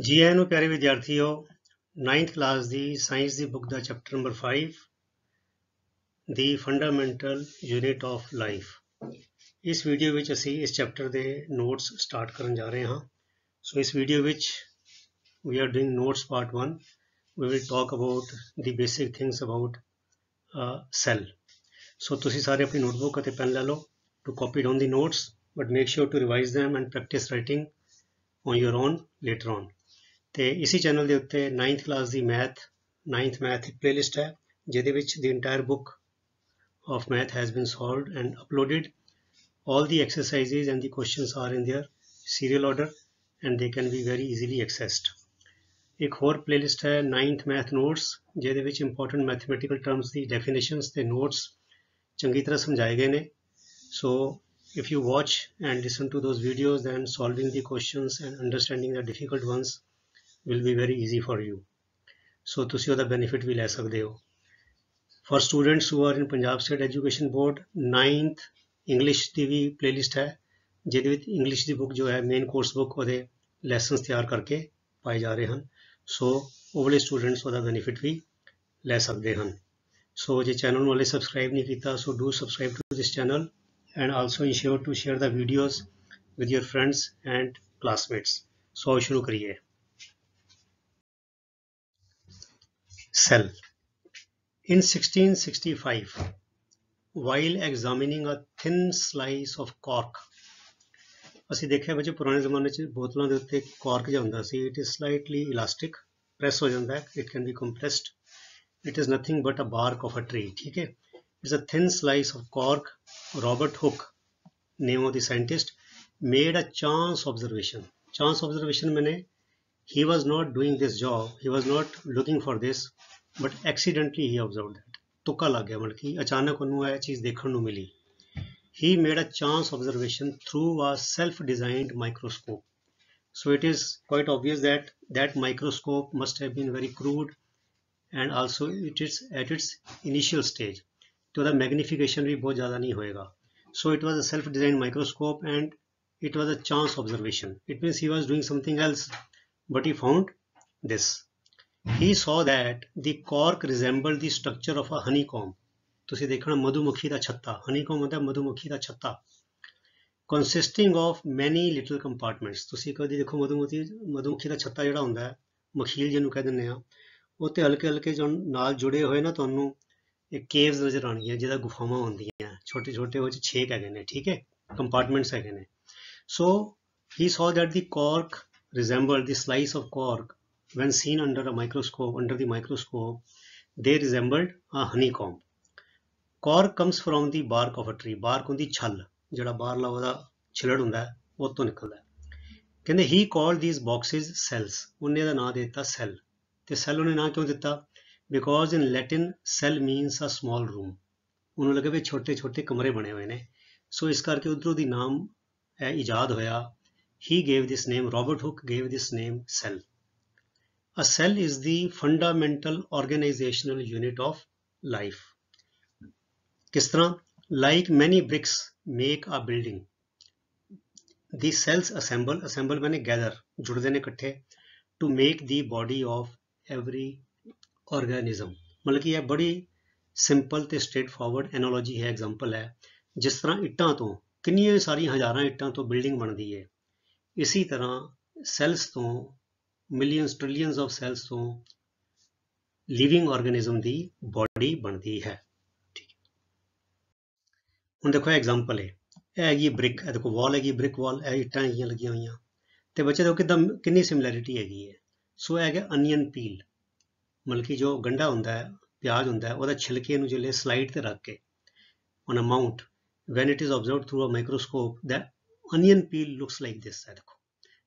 जी आए ਨੂੰ ਪਿਆਰੇ ਵਿਦਿਆਰਥੀਓ 9th class the science the book the chapter number 5 the fundamental unit of life. ਇਸ video ਵਿੱਚ ਅਸੀਂ ਇਸ ਚੈਪਟਰ ਦੇ ਨੋਟਸ ਸਟਾਰਟ ਕਰਨ ਜਾ ਰਹੇ ਹਾਂ। ਸੋ ਇਸ ਵੀਡੀਓ ਵਿੱਚ we are doing notes part 1. We will talk about the basic things about cell. So ਤੁਸੀਂ ਸਾਰੇ ਆਪਣੀ ਨੋਟਬੁੱਕ ਅਤੇ ਪੈਨ ਲੈ ਲਓ to copy down the notes, but make sure to revise them and practice writing on your own later on. ਤੇ ਇसी channel ਦੇ ਉੱਤੇ 9th class ਦੀ ninth math ਇੱਕ ਪਲੇਲਿਸਟ ਹੈ ਜਿਹਦੇ ਵਿੱਚ the entire book of math has been solved and uploaded. All the exercises and the questions are in their serial order and they can be very easily accessed. ਇੱਕ ਹੋਰ playlist ਹੈ 9th math notes ਜਿਹਦੇ ਵਿੱਚ important mathematical terms ਦੀ definitions ਤੇ notes ਚੰਗੀ ਤਰ੍ਹਾਂ ਸਮਝਾਏ ਗਏ ਨੇ। So if you watch and listen to those videos, then solving the questions and understanding the difficult ones will be very easy for you. So ਤੁਸੀਂ ਉਹਦਾ benefit ਵੀ ਲੈ ਸਕਦੇ ਹੋ। For students who are in Punjab State Education Board, 9th English the we playlist ਹੈ ਜਿਹਦੇ ਵਿੱਚ English ਦੀ book ਜੋ ਹੈ main course book ਉਹਦੇ lessons ਤਿਆਰ ਕਰਕੇ ਪਾਏ ਜਾ ਰਹੇ ਹਨ। So ਉਹ ਵਾਲੇ students ਉਹਦਾ benefit ਵੀ ਲੈ ਸਕਦੇ ਹਨ। So ਜੇ channel ਨੂੰ ਹਾਲੇ subscribe ਨਹੀਂ ਕੀਤਾ, so do subscribe to this channel and also ensure to share the videos with your friends and classmates. So ਆਓ ਸ਼ੁਰੂ ਕਰੀਏ। Cell. In 1665, while examining a thin slice of cork, ਅਸੀਂ ਦੇਖਿਆ ਬੱਚੇ ਪੁਰਾਣੇ ਜ਼ਮਾਨੇ 'ਚ ਬੋਤਲਾਂ ਦੇ ਉੱਤੇ cork ਜਿਹਾ ਹੁੰਦਾ ਸੀ। It is slightly elastic, press ਹੋ ਜਾਂਦਾ ਹੈ, it can be compressed. It is nothing but a bark of a tree. ठीक है, it's a thin slice of cork. Robert Hooke, name of the scientist, made a chance observation. Chance observation मैंने he was not doing this job, he was not looking for this, but accidentally he observed that. तुक्का लग गया, मतलब कि अचानक उन्होंने यह चीज़ देखने को मिली। He made a chance observation through a self-designed microscope. So it is quite obvious that that microscope must have been very crude and also it is at its initial stage. तो the magnification भी बहुत ज़्यादा नहीं होएगा। So it was a self-designed microscope and it was a chance observation. It means he was doing something else, but he found this. He saw that the cork resembled the structure of a honeycomb. ਤੁਸੀਂ ਦੇਖਣਾ ਮਧੂਮੱਖੀ ਦਾ ਛੱਤਾ, honeycomb ਹੁੰਦਾ ਮਧੂਮੱਖੀ ਦਾ ਛੱਤਾ, consisting of many little compartments. ਤੁਸੀਂ ਕਦੀ ਦੇਖੋ ਮਧੂਮੱਖੀ ਦਾ ਛੱਤਾ ਜਿਹੜਾ ਹੁੰਦਾ ਹੈ, ਮਖੀਲ ਜਿਹਨੂੰ ਕਹਿ ਦਿੰਦੇ ਆ, ਉਹ ਤੇ ਹਲਕੇ ਹਲਕੇ ਜੋ ਨਾਲ ਜੁੜੇ ਹੋਏ ਨਾ ਤੁਹਾਨੂੰ ਇਹ ਕੇਵਸ ਨਜ਼ਰ ਆਉਣਗੀਆਂ ਜਿਹਦਾ ਗੁਫਾਵਾਂ ਹੁੰਦੀਆਂ, ਛੋਟੇ ਛੋਟੇ ਉਹ 'ਚ ਛੇਕ ਹੈਗੇ ਨੇ, ਠੀਕ ਹੈ, ਕੰਪਾਰਟਮੈਂਟਸ ਹੈਗੇ ਨੇ। So he saw that the cork resembled the slice of cork when seen under the microscope, they resembled a honeycomb. Cork comes from the bark of a tree. Bark ਹੁੰਦੀ ਛੱਲ, ਜਿਹੜਾ ਬਾਹਰਲਾ ਉਹਦਾ ਛਿਲੜ ਹੁੰਦਾ ਹੈ ਉਹ ਤੋਂ ਨਿਕਲਦਾ ਹੈ। ਕਹਿੰਦੇ he called these boxes cells. ਉਹਨੇ ਇਹਦਾ ਨਾਂ ਦੇ ਦਿੱਤਾ cell। ਤੇ cell ਉਹਨੇ ਨਾਂ ਕਿਉਂ ਦਿੱਤਾ? Because in Latin cell means a small room. ਉਹਨੂੰ ਲੱਗੇ ਵੀ ਛੋਟੇ ਛੋਟੇ ਕਮਰੇ ਬਣੇ ਹੋਏ ਨੇ, ਸੋ ਇਸ ਕਰਕੇ ਉਧਰੋਂ ਦੀ ਨਾਮ ਇਜਾਦ ਹੋਇਆ। He gave this name, Robert Hooke gave this name cell. A cell is the fundamental organizational unit of life. किस तरह? Like many bricks make a building. The cells assemble मैंने gather, जुड़ते ने इकट्ठे, to make the body of every organism. मतलब कि यह बड़ी सिंपल ਤੇ स्ट्रेट फॉरवर्ड एनालॉजी है, एग्जाम्पल है। जिस तरह ਇੱਟਾਂ ਤੋਂ ਕਿੰਨੀਆਂ ਸਾਰੀਆਂ ਹਜ਼ਾਰਾਂ ਇੱਟਾਂ ਤੋਂ ਬਿਲਡਿੰਗ ਬਣਦੀ ਹੈ, ਇसी ਤਰ੍ਹਾਂ ਸੈਲਸ ਤੋਂ ਮਿਲੀਅਨਸ ਟ੍ਰਿਲੀਅਨਸ ਆਫ ਸੈਲਸ ਤੋਂ ਲਿਵਿੰਗ ਆਰਗੇਨਿਜ਼ਮ ਦੀ ਬੋਡੀ ਬਣਦੀ ਹੈ। ਠੀਕ ਹੈ, ਹੁਣ ਦੇਖੋ ਐਗਜ਼ਾਮਪਲ ਹੈ, ਇਹ ਹੈਗੀ ਬ੍ਰਿਕ, ਇਹ ਦੇਖੋ ਵਾਲ ਹੈਗੀ, ਬ੍ਰਿਕ ਵਾਲ, ਇਹ ਇੱਟਾਂ ਹੈਗੀਆਂ ਲੱਗੀਆਂ ਹੋਈਆਂ, ਤੇ ਬੱਚੇ ਦੇਖੋ ਕਿੱਦਾਂ ਕਿੰਨੀ ਸਿਮਿਲੈਰਿਟੀ ਹੈਗੀ ਹੈ। ਸੋ ਇਹ ਹੈਗਾ ਅਨੀਅਨ ਪੀਲ, ਮਤਲਬ ਕਿ ਜੋ ਗੰਢਾ ਹੁੰਦਾ ਹੈ, ਪਿਆਜ਼ ਹੁੰਦਾ ਹੈ, ਉਹਦਾ ਛਿਲਕੇ ਨੂੰ ਜਿਹੜੇ ਸਲਾਈਡ ਤੇ ਰੱਖ ਕੇ on a mount, when it is observed through a microscope, the onion peel looks like this. है देखो,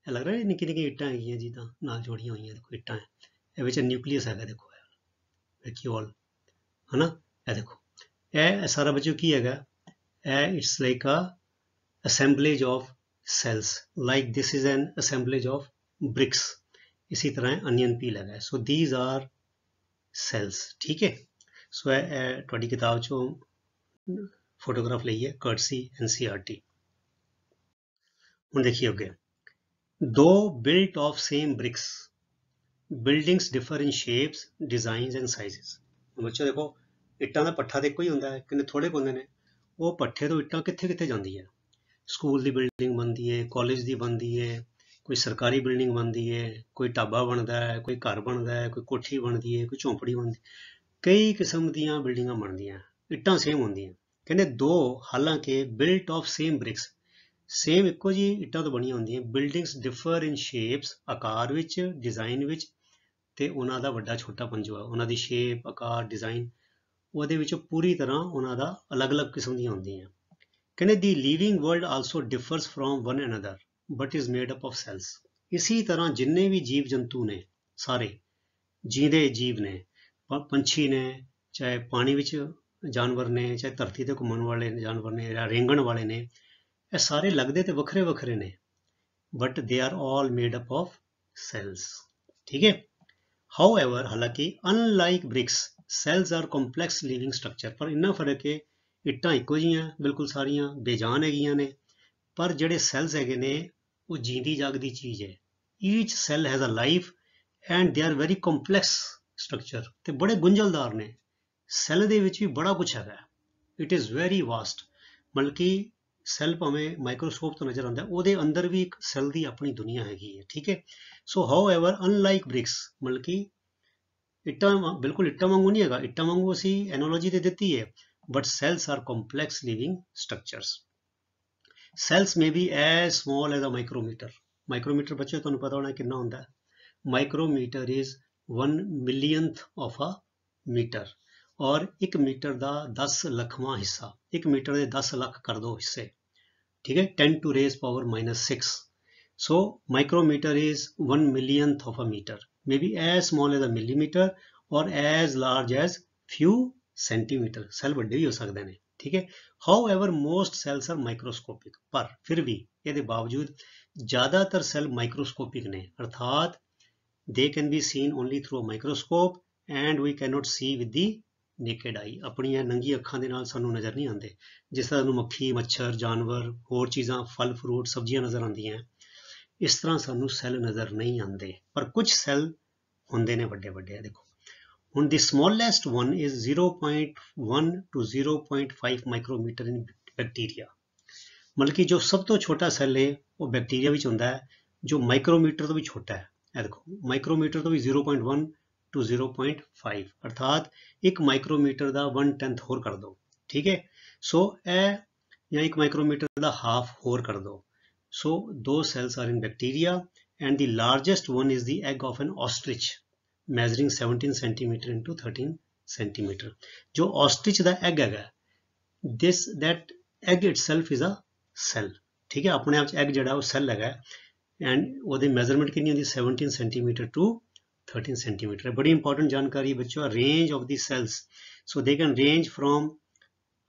ਇਹ ਲੱਗ ਰਿਹਾ ਹੈ ਨਿੱਕੀ ਨਿੱਕੀ ਇੱਟਾਂ ਹੈਗੀਆਂ ਜਿੱਦਾਂ ਨਾਲ ਜੋੜੀਆਂ ਹੋਈਆਂ, ਦੇਖੋ ਇੱਟਾਂ ਹੈ, ਇਹ ਵਿੱਚ ਨਿਊਕਲੀਅਸ ਹੈਗਾ, ਦੇਖੋ ਵੈਕਿਊਲ ਹੈ ਨਾ, ਇਹ ਦੇਖੋ ਇਹ ਸਾਰਾ ਬੱਚੋ ਕੀ ਹੈਗਾ, ਇਹ it's like a assemblage of cells, like this is an assemblage of bricks. ਇसी ਤਰ੍ਹਾਂ onion peel ਹੈਗਾ। So these are cells, ਠੀਕ ਹੈ। ਸੋ ਇਹ ਤੁਹਾਡੀ ਕਿਤਾਬ ਚੋਂ फोटोग्राफ ਲਈ ਹੈ, courtesy NCERT। ਹੁਣ देखिए ਅੱਗੇ, though built of same bricks, buildings differ in shapes, designs and sizes। ਬੱਚੋ ਦੇਖੋ ਇੱਟਾਂ ਦਾ ਪੱਠਾ ਤਾਂ ਇੱਕੋ ਹੀ ਹੁੰਦਾ ਹੈ, ਕਿੰਨੇ ਥੋੜੇ ਹੁੰਦੇ ਨੇ। ਉਹ ਪੱਠੇ ਤੋਂ ਇੱਟਾਂ ਕਿੱਥੇ ਕਿੱਥੇ ਜਾਂਦੀ ਹੈ, ਸਕੂਲ ਦੀ ਬਿਲਡਿੰਗ ਬਣਦੀ ਹੈ, ਕਾਲਜ ਦੀ ਬਣਦੀ ਹੈ, ਕੋਈ ਸਰਕਾਰੀ ਬਿਲਡਿੰਗ ਬਣਦੀ ਹੈ, ਕੋਈ ਢਾਬਾ ਬਣਦਾ ਹੈ, ਕੋਈ ਘਰ ਬਣਦਾ ਹੈ, ਕੋਈ ਕੋਠੀ ਬਣਦੀ ਹੈ, ਕੋਈ ਝੌਂਪੜੀ ਬਣਦੀ, ਕਈ ਕਿਸਮ ਦੀਆਂ ਬਿਲਡਿੰਗਾਂ ਬਣਦੀਆਂ, ਇੱਟਾਂ ਸੇਮ ਹੁੰਦੀਆਂ। ਕਹਿੰਦੇ ਦੋ ਹਾਲਾਂਕਿ built of same bricks, same ਇੱਕੋ ਜਿਹੀ ਇੱਟਾਂ ਤੋਂ ਬਣੀਆਂ ਹੁੰਦੀਆਂ, ਬਿਲਡਿੰਗਸ ਡਿਫਰ ਇਨ ਸ਼ੇਪਸ, ਆਕਾਰ ਵਿੱਚ, ਡਿਜ਼ਾਈਨ ਵਿੱਚ, ਤੇ ਉਹਨਾਂ ਦਾ ਵੱਡਾ ਛੋਟਾਪਨ ਜੋ ਹੈ, ਉਹਨਾਂ ਦੀ ਸ਼ੇਪ, ਆਕਾਰ, ਡਿਜ਼ਾਈਨ, ਉਹਦੇ ਵਿੱਚ ਪੂਰੀ ਤਰ੍ਹਾਂ ਉਹਨਾਂ ਦਾ ਅਲੱਗ-ਅਲੱਗ ਕਿਸਮ ਦੀਆਂ ਹੁੰਦੀਆਂ। ਕਹਿੰਦੇ the living world also differs from one another but is made up of cells. ਇਸੀ ਤਰ੍ਹਾਂ ਜਿੰਨੇ ਵੀ ਜੀਵ ਜੰਤੂ ਨੇ, ਸਾਰੇ ਜੀਂਦੇ ਜੀਵ ਨੇ, ਪੰਛੀ ਨੇ, ਚਾਹੇ ਪਾਣੀ ਵਿੱਚ ਜਾਨਵਰ ਨੇ, ਚਾਹੇ ਧਰਤੀ ਤੇ ਘੁੰਮਣ ਵਾਲੇ ਜਾਨਵਰ ਨੇ ਜਾਂ ਰੇਂਗਣ ਵਾਲੇ ਨੇ, ਇਹ ਸਾਰੇ ਲੱਗਦੇ ਤੇ ਵੱਖਰੇ ਵੱਖਰੇ ਨੇ, but they are all made up of cells. ਠੀਕ ਹੈ। ਹਾਊਐਵਰ, ਹਾਲਾਂਕਿ unlike bricks, cells are complex living structure. ਪਰ ਇੰਨਾ ਫਰਕ ਹੈ, ਇੱਟਾਂ ਇੱਕੋ ਜਿਹੀਆਂ ਬਿਲਕੁਲ ਸਾਰੀਆਂ ਬੇਜਾਨ ਹੈਗੀਆਂ ਨੇ, ਪਰ ਜਿਹੜੇ ਸੈਲਸ ਹੈਗੇ ਨੇ ਉਹ ਜੀਂਦੀ ਜਾਗਦੀ ਚੀਜ਼ ਹੈ। Each cell has a life and they are very complex structure, ਤੇ ਬੜੇ ਗੁੰਝਲਦਾਰ ਨੇ। ਸੈੱਲ ਦੇ ਵਿੱਚ ਵੀ ਬੜਾ ਕੁਛ ਹੈਗਾ, ਇਟ ਇਜ਼ ਵੈਰੀ ਵਾਸਟ। ਮਤਲਬ ਕਿ ਸੈੱਲ ਭਾਵੇਂ ਮਾਈਕਰੋਸਕੋਪ ਤੋਂ ਨਜ਼ਰ ਆਉਂਦਾ, ਉਹਦੇ ਅੰਦਰ ਵੀ ਇੱਕ ਸੈੱਲ ਦੀ ਆਪਣੀ ਦੁਨੀਆ ਹੈਗੀ ਹੈ। ਠੀਕ ਹੈ। ਸੋ ਹਾਊਐਵਰ ਅਨਲਾਈਕ ਬ੍ਰਿਕਸ, ਮਤਲਬ ਕਿ ਇੱਟਾਂ ਬਿਲਕੁਲ ਇੱਟਾਂ ਵਾਂਗੂ ਨਹੀਂ ਹੈਗਾ, ਇੱਟਾਂ ਵਾਂਗੂ ਅਸੀਂ ਐਨੋਲੋਜੀ ਤੇ ਦਿੱਤੀ ਹੈ, but cells are complex living structures. Cells may be as small as a micrometre. Micrometre ਬੱਚੇ ਤੁਹਾਨੂੰ ਪਤਾ ਹੋਣਾ ਕਿੰਨਾ ਹੁੰਦਾ। Micrometre is 1 millionth of a metre, ਔਰ ਇੱਕ ਮੀਟਰ ਦਾ 10 ਲੱਖਵਾਂ ਹਿੱਸਾ, ਇੱਕ ਮੀਟਰ ਦੇ 10 ਲੱਖ ਕਰ ਦੋ ਹਿੱਸੇ। ਠੀਕ ਹੈ। 10 to raise power minus 6। So micrometer is 1 millionth of a meter, maybe as small as a millimeter or as large as few centimeter। Cell ਵੱਡੇ ਵੀ ਹੋ ਸਕਦੇ ਨੇ। ਠੀਕ ਹੈ। However, most cells are microscopic, ਪਰ ਫਿਰ ਵੀ ਇਹਦੇ ਬਾਵਜੂਦ ਜ਼ਿਆਦਾਤਰ ਸੈੱਲ ਮਾਈਕਰੋਸਕੋਪਿਕ ਨੇ, ਅਰਥਾਤ they can be seen only through a microscope and we cannot see with the naked eye। ਆਪਣੀਆਂ ਨੰਗੀ ਅੱਖਾਂ ਦੇ ਨਾਲ ਸਾਨੂੰ ਨਜ਼ਰ ਨਹੀਂ ਆਉਂਦੇ। ਜਿਸ ਤਰ੍ਹਾਂ ਸਾਨੂੰ ਮੱਖੀ, ਮੱਛਰ, ਜਾਨਵਰ, ਹੋਰ ਚੀਜ਼ਾਂ, ਫਲ ਫਰੂਟ, ਸਬਜ਼ੀਆਂ ਨਜ਼ਰ ਆਉਂਦੀਆਂ, ਇਸ ਤਰ੍ਹਾਂ ਸਾਨੂੰ ਸੈੱਲ ਨਜ਼ਰ ਨਹੀਂ ਆਉਂਦੇ, ਪਰ ਕੁਝ ਸੈੱਲ ਹੁੰਦੇ ਨੇ ਵੱਡੇ ਵੱਡੇ। ਦੇਖੋ ਹੁਣ the smallest one is 0.1 to 0.5 micrometre in bacteria. ਮਤਲਬ ਕਿ ਜੋ ਸਭ ਤੋਂ ਛੋਟਾ ਸੈੱਲ ਹੈ ਉਹ ਬੈਕਟੀਰੀਆ ਵਿੱਚ ਹੁੰਦਾ ਹੈ, ਜੋ ਮਾਈਕਰੋਮੀਟਰ ਤੋਂ ਵੀ ਛੋਟਾ ਹੈ। ਇਹ ਦੇਖੋ ਮਾਈਕਰੋਮੀਟਰ ਤੋਂ ਵੀ 0.1 to 0.5, ਅਰਥਾਤ ਇੱਕ ਮਾਈਕਰੋਮੀਟਰ ਦਾ 1/10 ਹੋਰ ਕਰ ਦਿਓ। ਠੀਕ ਹੈ। ਸੋ ਇਹ ਜਾਂ ਇੱਕ ਮਾਈਕਰੋਮੀਟਰ ਦਾ ਹਾਫ ਹੋਰ ਕਰ ਦਿਓ। So though cells are in bacteria and the largest one is the egg of an ostrich measuring 17 centimetre into 13 centimetre. ਜੋ ਆਸਟ੍ਰਿਚ ਦਾ ਐਗ ਹੈਗਾ, that egg itself is a cell। ਠੀਕ ਹੈ। ਆਪਣੇ ਆਪ ਚ ਐਗ ਜਿਹੜਾ ਉਹ ਸੈੱਲ ਹੈਗਾ, ਐਂਡ ਉਹਦੀ ਮੈਜ਼ਰਮੈਂਟ ਕਿੰਨੀ ਹੁੰਦੀ 17 ਸੈਂਟੀਮੀਟਰ ਟੂ 13 ਸੈਂਟੀਮੀਟਰ ਹੈ। ਬੜੀ ਇੰਪੋਰਟੈਂਟ ਜਾਣਕਾਰੀ ਬੱਚੋ, range of the cells. So they can range from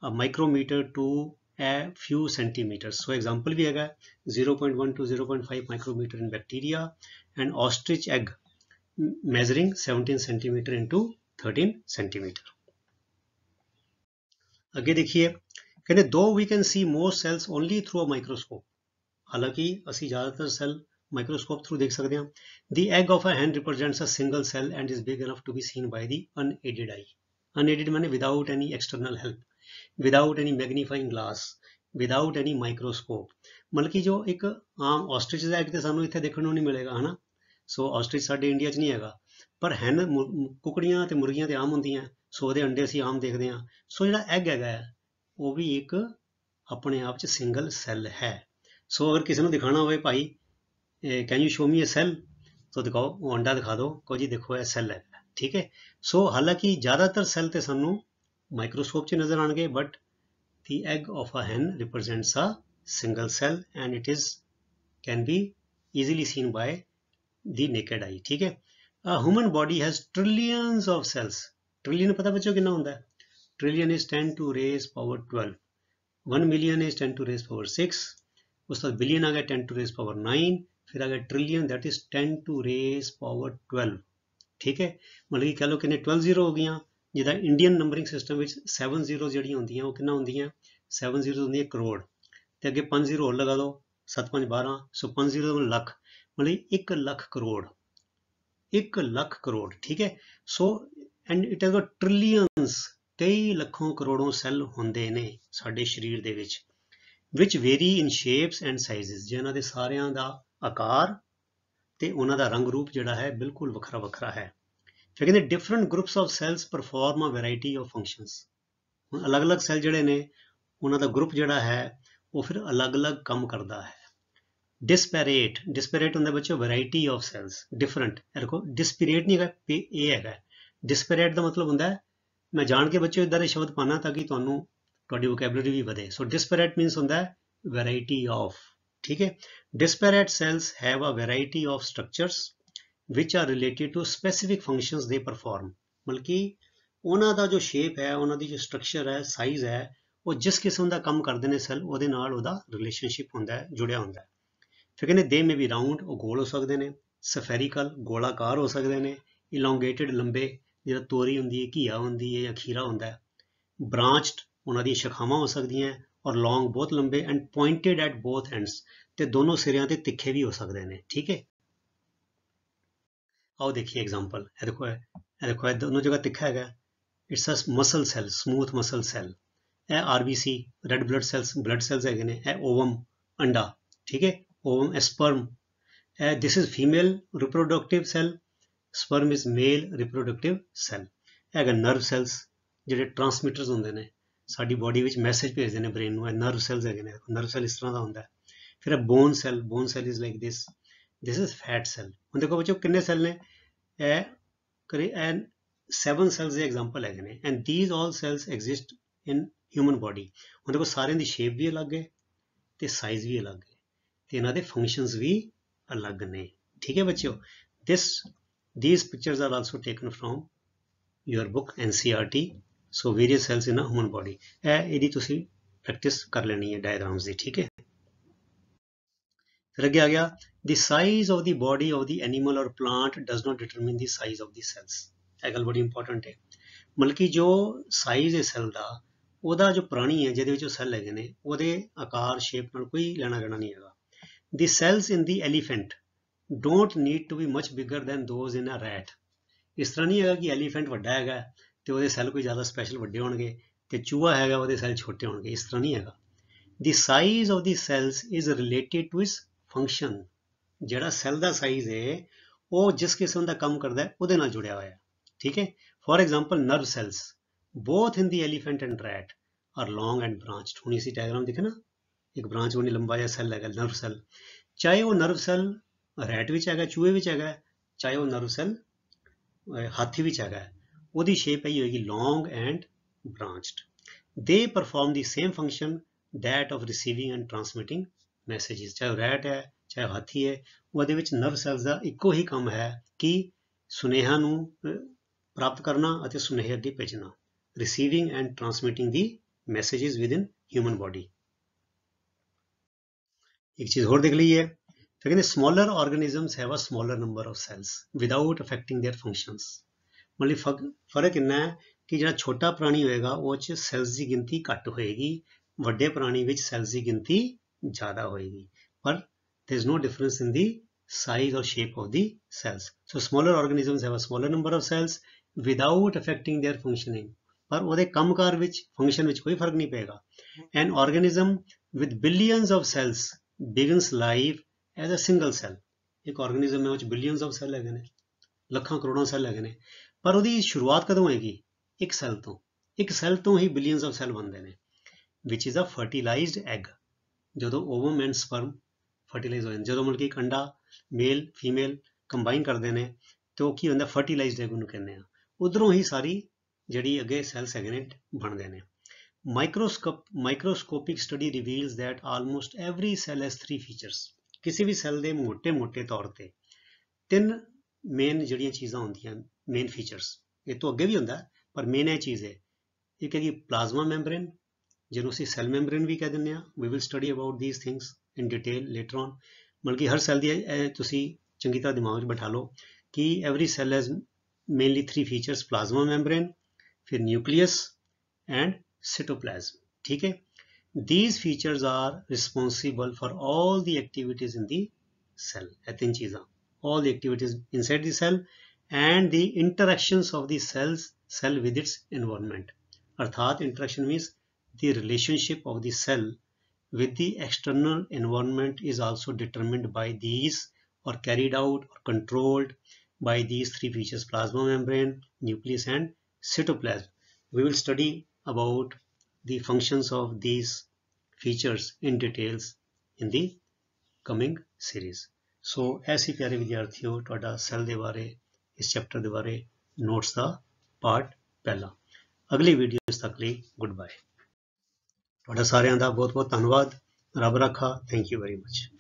a micrometer to a few centimeters। so example ਵੀ ਹੈਗਾ 0.1 to 0.5 micrometer in bacteria and ostrich egg measuring 17 centimeter into 13 centimeter। ਅੱਗੇ ਦੇਖੀਏ, ਕਹਿੰਦੇ though we can see most cells only through a microscope। ਹਾਲਾਂਕਿ ਅਸੀਂ ਜ਼ਿਆਦਾਤਰ cell microscope through ਦੇਖ ਸਕਦੇ ਹਾਂ। The egg of a hen represents a single cell and is big enough to be seen by the unaided eye। unaided माने without any external help, without any magnifying glass, without any microscope। ਮਤਲਬ ਕਿ ਜੋ ਇੱਕ ਆਮ ਆਸਟ੍ਰਿਚ ਦਾ egg ਤੇ ਸਾਨੂੰ ਇੱਥੇ ਦੇਖਣ ਨੂੰ ਨਹੀਂ ਮਿਲੇਗਾ, ਹਨਾ। ਸੋ ਆਸਟ੍ਰਿਚ ਸਾਡੇ ਇੰਡੀਆ 'ਚ ਨਹੀਂ ਹੈਗਾ, ਪਰ ਹੈਨ ਕੁਕੜੀਆਂ ਤੇ ਮੁਰਗੀਆਂ ਤੇ ਆਮ ਹੁੰਦੀਆਂ, ਸੋ ਉਹਦੇ ਅੰਡੇ ਅਸੀਂ ਆਮ ਦੇਖਦੇ ਹਾਂ। ਸੋ ਜਿਹੜਾ ਐਗ ਹੈਗਾ ਉਹ ਵੀ ਇੱਕ ਆਪਣੇ ਆਪ 'ਚ ਸਿੰਗਲ ਸੈੱਲ ਹੈ। ਸੋ ਅਗਰ ਕਿਸੇ ਨੂੰ ਦਿਖਾਣਾ ਹੋਵੇ ਭਾਈ can you show me a cell, so ਦਿਖਾਓ, ਉਹ ਅੰਡਾ ਦਿਖਾ ਦਿਓ, ਕਹੋ ਜੀ ਦੇਖੋ ਇਹ ਸੈੱਲ ਹੈ। ਠੀਕ ਹੈ। ਸੋ ਹਾਲਾਂਕਿ ਜ਼ਿਆਦਾਤਰ ਸੈੱਲ ਤੇ ਸਾਨੂੰ ਮਾਈਕਰੋਸਕੋਪ 'ਚ ਨਜ਼ਰ ਆਉਣਗੇ, but the egg of a hen represents a single cell and it is can be easily seen by the naked eye। ठीक है। a human body has trillions of cells। trillion पता बच्चों कितना होता है? trillion is 10 to raise power 12। 1 million is 10 to raise power 6। उसके बाद billion आ गया 10 to raise power 9। फिर आ गया trillion, that is 10 to raise power 12। ठीक है। मतलब कि कह लो कितने 12 ਜ਼ੀਰੋ ਹੋ ਗਈਆਂ। ਜਿੱਦਾਂ ਇੰਡੀਅਨ ਨੰਬਰਿੰਗ ਸਿਸਟਮ ਵਿੱਚ 7 ਜ਼ੀਰੋ ਜਿਹੜੀਆਂ ਹੁੰਦੀਆਂ ਉਹ ਕਿੰਨਾ ਹੁੰਦੀਆਂ 7 ਜ਼ੀਰੋ ਹੁੰਦੀਆਂ ਕਰੋੜ, ਤੇ ਅੱਗੇ 5 ਜ਼ੀਰੋ ਹੋਰ ਲਗਾ ਦਿਓ, 7 5 12, ਸੋ 5 ਜ਼ੀਰੋ ਲੱਖ। मतलब 1 ਲੱਖ ਕਰੋੜ, 1 ਲੱਖ ਕਰੋੜ, ਠੀਕ ਹੈ। So and it has got trillions, ਕਈ ਲੱਖੋਂ ਕਰੋੜੋਂ ਸੈੱਲ ਹੁੰਦੇ ਨੇ ਸਾਡੇ ਸਰੀਰ ਦੇ ਵਿੱਚ, which vary in shapes and sizes, ਜਿਨ੍ਹਾਂ ਦੇ ਸਾਰਿਆਂ ਦਾ ਆਕਾਰ ਤੇ ਉਹਨਾਂ ਦਾ ਰੰਗ ਰੂਪ ਜਿਹੜਾ ਹੈ ਬਿਲਕੁਲ ਵੱਖਰਾ ਵੱਖਰਾ ਹੈ। ਫਿਰ ਕਹਿੰਦੇ different groups of cells perform a variety of functions, ਹੁਣ ਅਲੱਗ-ਅਲੱਗ ਸੈੱਲ ਜਿਹੜੇ ਨੇ ਉਹਨਾਂ ਦਾ ਗਰੁੱਪ ਜਿਹੜਾ ਹੈ ਉਹ ਫਿਰ ਅਲੱਗ-ਅਲੱਗ ਕੰਮ ਕਰਦਾ ਹੈ। ਡਿਸਪੈਰੇਟ, ਡਿਸਪੈਰੇਟ ਹੁੰਦਾ ਬੱਚੋ ਵੈਰਾਈਟੀ ਆਫ ਸੈਲਸ, ਡਿਫਰੈਂਟ। ਇਹ ਦੇਖੋ ਡਿਸਪੈਰੇਟ ਨਹੀਂ ਹੈਗਾ, ਇਹ ਹੈਗਾ ਡਿਸਪੈਰੇਟ ਦਾ ਮਤਲਬ ਹੁੰਦਾ ਹੈ, ਮੈਂ ਜਾਣ ਕੇ ਬੱਚੋ ਇਦਾਂ ਦੇ ਸ਼ਬਦ ਪਾਣਾ ਤਾਂ ਕਿ ਤੁਹਾਨੂੰ ਤੁਹਾਡੀ ਵੋਕੈਬਲਰੀ ਵੀ ਵਧੇ। ਸੋ ਡਿਸਪੈਰੇਟ ਮੀਨਸ ਹੁੰਦਾ ਹੈ ਵੈਰਾਈਟੀ ਆਫ, ਠੀਕ ਹੈ। Disparate cells have a variety of structures which are related to specific functions they perform, ਮਤਲਬ ਕਿ ਉਹਨਾਂ ਦਾ ਜੋ ਸ਼ੇਪ ਹੈ, ਉਹਨਾਂ ਦੀ ਜੋ ਸਟਰਕਚਰ ਹੈ, ਸਾਈਜ਼ ਹੈ, ਉਹ ਜਿਸ ਕਿਸਮ ਦਾ ਕੰਮ ਕਰਦੇ ਨੇ ਸੈੱਲ ਉਹਦੇ ਨਾਲ ਉਹਦਾ ਰਿਲੇਸ਼ਨਸ਼ਿਪ ਹੁੰਦਾ ਹੈ, ਜੁੜਿਆ ਹੁੰਦਾ ਹੈ। ਫਿਰ ਕਹਿੰਦੇ ਦੇ ਮੇ ਬੀ ਰਾਊਂਡ, ਉਹ ਗੋਲ ਹੋ ਸਕਦੇ ਨੇ, ਸਫੈਰੀਕਲ ਗੋਲਾਕਾਰ ਹੋ ਸਕਦੇ ਨੇ, ਇਲੋਂਗੇਟਡ ਲੰਬੇ, ਜਿਹੜਾ ਤੋਰੀ ਹੁੰਦੀ ਹੈ, ਘੀਆ ਹੁੰਦੀ ਹੈ ਜਾਂ ਖੀਰਾ ਹੁੰਦਾ ਹੈ, ਬ੍ਰਾਂਚਡ ਉਹਨਾਂ ਦੀਆਂ ਸ਼ਾਖਾਵਾਂ ਹੋ ਸਕਦੀਆਂ, ਔਰ ਲੌਂਗ ਬਹੁਤ ਲੰਬੇ, and pointed at both ends, ਤੇ ਦੋਨੋਂ ਸਿਰਿਆਂ ਤੇ ਤਿੱਖੇ ਵੀ ਹੋ ਸਕਦੇ ਨੇ, ਠੀਕ ਹੈ। आओ देखिए एग्जाम्पल, ਇਹ ਦੇਖੋ ਇਹ ਦੋਨੋਂ ਜਗ੍ਹਾ ਤਿੱਖਾ ਹੈਗਾ, it's a muscle cell, smooth muscle cell. ਇਹ ਆਰਬੀਸੀ ਰੈਡ ਬਲੱਡ ਸੈਲਸ ਹੈਗੇ ਨੇ, ਇਹ ਓਵਮ ਅੰਡਾ, ਠੀਕ ਹੈ, ਓਵਮ ਸਪਰਮ, ਇਹ this is female reproductive cell, sperm is male reproductive cell. ਇਹ ਹੈਗਾ ਨਰਵ ਸੈਲਸ, ਜਿਹੜੇ ਟਰਾਂਸਮਿਟਰਸ ਹੁੰਦੇ ਨੇ ਸਾਡੀ ਬੋਡੀ ਵਿੱਚ, ਮੈਸੇਜ ਭੇਜਦੇ ਨੇ ਬ੍ਰੇਨ ਨੂੰ, ਇਹ ਨਰਵ ਸੈਲਸ ਹੈਗੇ ਨੇ। ਨਰਵ ਸੈਲ ਇਸ ਤਰ੍ਹਾਂ ਦਾ ਹੁੰਦਾ ਹੈ। ਫਿਰ ਇਹ bone cell is like this is fat cell. ਹੁਣ ਦੇਖੋ ਬੱਚੋ ਕਿੰਨੇ ਸੈਲ ਨੇ, ਇਹ 7 ਸੈਲਸ ਦੇ ਐਗਜ਼ਾਮਪਲ ਹੈਗੇ ਨੇ, and these all cells exist in human body. ਹੁਣ ਦੇਖੋ ਸਾਰਿਆਂ ਦੀ ਸ਼ੇਪ ਵੀ ਅਲੱਗ ਹੈ ਤੇ ਸਾਈਜ਼ ਵੀ ਅਲੱਗ ਹੈ ਤੇ ਇਹਨਾਂ ਦੇ ਫੰਕਸ਼ਨਸ ਵੀ ਅਲੱਗ ਨੇ, ਠੀਕ ਹੈ ਬੱਚਿਓ। these pictures are also taken from your book NCERT, so various cells in a human body, ਇਹਦੀ ਤੁਸੀਂ ਪ੍ਰੈਕਟਿਸ ਕਰ ਲੈਣੀ ਹੈ ਡਾਇਗਰਾਮਸ ਦੀ, ਠੀਕ ਹੈ। फिर आगे आ गया, the size of the body of the animal or plant does not determine the size of the cells। ਇਹ ਗੱਲ ਬੜੀ ਇੰਪੋਰਟੈਂਟ ਹੈ, ਮਤਲਬ ਕਿ ਜੋ ਸਾਈਜ਼ ਹੈ ਸੈੱਲ ਦਾ, ਉਹਦਾ ਜੋ ਪ੍ਰਾਣੀ ਹੈ ਜਿਹਦੇ ਵਿੱਚ ਉਹ ਸੈੱਲ ਹੈਗੇ ਨੇ, ਉਹਦੇ ਆਕਾਰ ਸ਼ੇਪ ਨਾਲ ਕੋਈ ਲੈਣਾ ਦੇਣਾ ਨਹੀਂ ਹੈਗਾ। the cells in the elephant don't need to be much bigger than those in a rat। ਇਸ ਤਰ੍ਹਾਂ ਨਹੀਂ ਹੈਗਾ ਕਿ ਐਲੀਫੈਂਟ ਵੱਡਾ ਹੈਗਾ ਤੇ ਉਹਦੇ ਸੈੱਲ ਕੋਈ ਜ਼ਿਆਦਾ ਸਪੈਸ਼ਲ ਵੱਡੇ ਹੋਣਗੇ ਤੇ ਚੂਹਾ ਹੈਗਾ ਉਹਦੇ ਸੈੱਲ ਛੋਟੇ ਹੋਣਗੇ, ਇਸ ਤਰ੍ਹਾਂ ਨਹੀਂ ਹੈਗਾ। the size of the cells is related to its function, ਜਿਹੜਾ ਸੈੱਲ ਦਾ ਸਾਈਜ਼ ਹੈ ਉਹ ਜਿਸ ਕਿਸਮ ਦਾ ਕੰਮ ਕਰਦਾ ਹੈ ਉਹਦੇ ਨਾਲ ਜੁੜਿਆ ਹੋਇਆ ਹੈ, ਠੀਕ ਹੈ। For example nerve cells both in the elephant and rat are long and branched। ਹੁਣ ਇਸੇ ਡਾਇਗਰਾਮ ਦੇਖੇ ਨਾ, ਇੱਕ ਬ੍ਰਾਂਚ ਬਣੀ, ਲੰਬਾ ਜਿਹਾ ਸੈੱਲ ਹੈਗਾ ਨਰਵ ਸੈੱਲ, ਚਾਹੇ ਉਹ ਨਰਵ ਸੈੱਲ ਰੈਟ ਵਿੱਚ ਹੈਗਾ, ਚੂਹੇ ਵਿੱਚ ਹੈਗਾ, ਚਾਹੇ ਉਹ ਨਰਵ ਸੈੱਲ ਹਾਥੀ ਵਿੱਚ ਹੈਗਾ, ਉਹਦੀ ਸ਼ੇਪ ਹੀ ਹੋਏਗੀ ਲੌਂਗ ਐਂਡ ਬ੍ਰਾਂਚਡ। ਦੇ perform the same function that of receiving and transmitting messages। ਚਾਹੇ ਰੈਟ ਹੈ ਚਾਹੇ ਹਾਥੀ ਹੈ, ਉਹਦੇ ਵਿੱਚ ਨਰਵ ਸੈਲਸ ਦਾ ਇੱਕੋ ਹੀ ਕੰਮ ਹੈ ਕਿ ਸੁਨੇਹਾ ਨੂੰ ਪ੍ਰਾਪਤ ਕਰਨਾ ਅਤੇ ਸੁਨੇਹੇ ਅੱਗੇ ਭੇਜਣਾ, receiving and transmitting the messages within human body। ਇੱਕ ਚੀਜ਼ ਹੋਰ ਦੇਖ ਲਈਏ, ਫਿਰ ਕਹਿੰਦੇ smaller organisms have a smaller number of cells without affecting their functions। ਮਤਲਬ ਫਰਕ ਇੰਨਾ ਹੈ ਕਿ ਜਿਹੜਾ ਛੋਟਾ ਪ੍ਰਾਣੀ ਹੋਏਗਾ ਉਹ 'ਚ ਸੈਲਸ ਦੀ ਗਿਣਤੀ ਘੱਟ ਹੋਏਗੀ, ਵੱਡੇ ਪ੍ਰਾਣੀ ਵਿੱਚ ਸੈਲਸ ਦੀ ਗਿਣਤੀ ਜ਼ਿਆਦਾ ਹੋਏਗੀ, ਪਰ there is no difference in the size or shape of the cells। so smaller organisms have a smaller number of cells without affecting their functioning, ਪਰ ਉਹਦੇ ਕੰਮਕਾਰ ਵਿੱਚ ਫੰਕਸ਼ਨ ਵਿੱਚ ਕੋਈ ਫਰਕ ਨਹੀਂ ਪਏਗਾ। an organism with billions of cells begins life as a single cell। ਇੱਕ ਆਰਗੇਨਿਜ਼ਮ ਵਿੱਚ ਬਿਲੀਅਨਸ ਆਫ ਸੈੱਲ ਹੈਗੇ ਨੇ, ਲੱਖਾਂ ਕਰੋੜਾਂ ਸੈੱਲ ਹੈਗੇ ਨੇ, ਪਰ ਉਹਦੀ ਸ਼ੁਰੂਆਤ ਕਦੋਂ ਹੋਏਗੀ? ਇੱਕ ਸੈੱਲ ਤੋਂ। ਇੱਕ ਸੈੱਲ ਤੋਂ ਹੀ ਬਿਲੀਅਨਸ ਆਫ ਸੈੱਲ ਬਣਦੇ ਨੇ, which is a fertilized egg। ਜਦੋਂ ਓਵਮ ਐਂਡ ਸਪਰਮ ਫਰਟੀਲਾਈਜ਼ ਹੋ ਜਾਂਦੇ, ਜਦੋਂ ਮਤਲਬ ਕਿ ਇੱਕ ਅੰਡਾ ਮੇਲ ਫੀਮੇਲ ਕੰਬਾਈਨ ਕਰਦੇ ਨੇ ਤੇ ਉਹ ਕੀ ਹੁੰਦਾ, ਫਰਟੀਲਾਈਜ਼ਡ ਐਗ ਉਹਨੂੰ ਕਹਿੰਦੇ ਆ, ਉਧਰੋਂ ਹੀ ਸਾਰੀ ਜਿਹੜੀ ਅੱਗੇ ਸੈਲਸ ਹੈਗੇ ਨੇ ਬਣਦੇ ਨੇ। ਮਾਈਕਰੋਸਕੋਪਿਕ study ਰਿਵੀਲਸ that almost every cell has 3 features। ਕਿਸੇ ਵੀ ਸੈੱਲ ਦੇ ਮੋਟੇ ਤੌਰ ਤੇ 3 ਮੇਨ ਜਿਹੜੀਆਂ ਚੀਜ਼ਾਂ ਹੁੰਦੀਆਂ, ਮੇਨ ਫੀਚਰਸ, ਇਹ ਤੋਂ ਅੱਗੇ ਵੀ ਹੁੰਦਾ ਪਰ ਮੇਨ ਇਹ ਚੀਜ਼ ਹੈ। ਇੱਕ ਹੈਗੀ ਪਲਾਜ਼ਮਾ ਮੈਂਬਰੇਨ, ਜਿਹਨੂੰ ਅਸੀਂ ਸੈੱਲ ਮੈਂਬਰੇਨ ਵੀ ਕਹਿ ਦਿੰਦੇ ਹਾਂ। We will study about these things in detail later on. ਮਤਲਬ ਕਿ ਹਰ ਸੈੱਲ ਦੀ ਤੁਸੀਂ ਚੰਗੀ ਤਰ੍ਹਾਂ ਦਿਮਾਗ 'ਚ ਬਿਠਾ ਲਓ ਕਿ every cell has mainly 3 features, plasma membrane, ਫਿਰ ਨਿਊਕਲੀਅਸ ਐਂਡ cytoplasm, ਠੀਕ ਹੈ। These features are responsible for all the activities in the cell। ਇਹ ਤਿੰਨ ਚੀਜ਼ਾਂ, all the activities inside the cell and the interactions of the cell with its environment। अर्थात interaction means the relationship of the cell with the external environment is also determined by these or carried out or controlled by these three features: plasma membrane, nucleus and cytoplasm। We will study about the functions of these features in details in the coming series। So ऐसे प्यारे विद्यार्थियों, ਤੁਹਾਡਾ cell ਦੇ ਬਾਰੇ ਇਸ chapter ਦੇ ਬਾਰੇ notes ਦਾ part ਪਹਿਲਾ। ਅਗਲੀ ਵੀਡੀਓਜ਼ ਤੱਕ ਲਈ ਗੁੱਡ ਬਾਏ। ਤੁਹਾਡਾ ਸਾਰਿਆਂ ਦਾ ਬਹੁਤ ਬਹੁਤ ਧੰਨਵਾਦ। ਰੱਬ ਰਾਖਾ। Thank you very much.